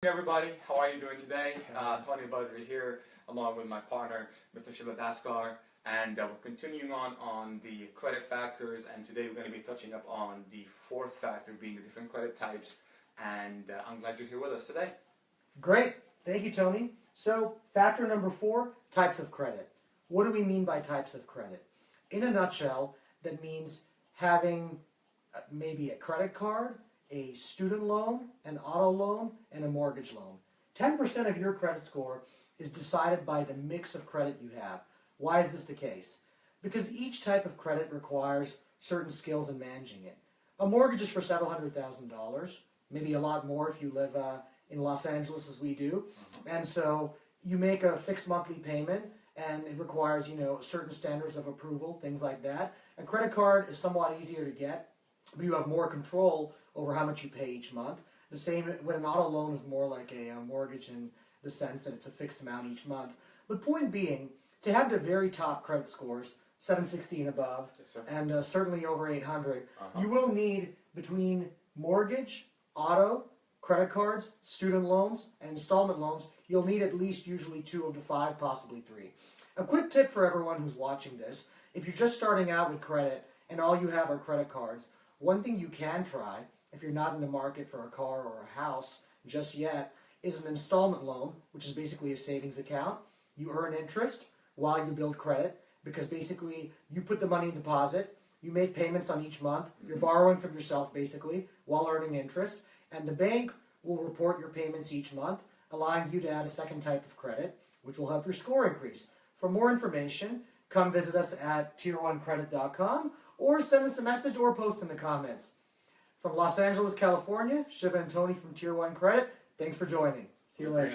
Hey everybody, how are you doing today? Tony Budry here, along with my partner, Mr. VantageScore, and we're continuing on the credit factors, and today we're going to be touching up on the fourth factor, being the different credit types, and I'm glad you're here with us today. Great, thank you, Tony. So, factor number 4, types of credit. What do we mean by types of credit? In a nutshell, that means having maybe a credit card, a student loan, an auto loan, and a mortgage loan. 10% of your credit score is decided by the mix of credit you have. Why is this the case? Because each type of credit requires certain skills in managing it. A mortgage is for several $100,000, maybe a lot more if you live in Los Angeles as we do. And so you make a fixed monthly payment and it requires, certain standards of approval, things like that. A credit card is somewhat easier to get, but you have more control over how much you pay each month. The same with an auto loan is more like a mortgage in the sense that it's a fixed amount each month. But point being, to have the very top credit scores, 760 and above, Yes, sir. and certainly over 800, you will need between mortgage, auto, credit cards, student loans, and installment loans, you'll need at least usually 2 of the 5, possibly 3. A quick tip for everyone who's watching this, if you're just starting out with credit and all you have are credit cards, one thing you can try, if you're not in the market for a car or a house just yet, is an installment loan, which is basically a savings account. You earn interest while you build credit, because basically you put the money in deposit, you make payments on each month, you're borrowing from yourself basically while earning interest, and the bank will report your payments each month, allowing you to add a second type of credit, which will help your score increase. For more information, come visit us at tier1credit.com or send us a message or post in the comments. From Los Angeles, California, Shiva and Tony from Tier 1 Credit, thanks for joining. See you later.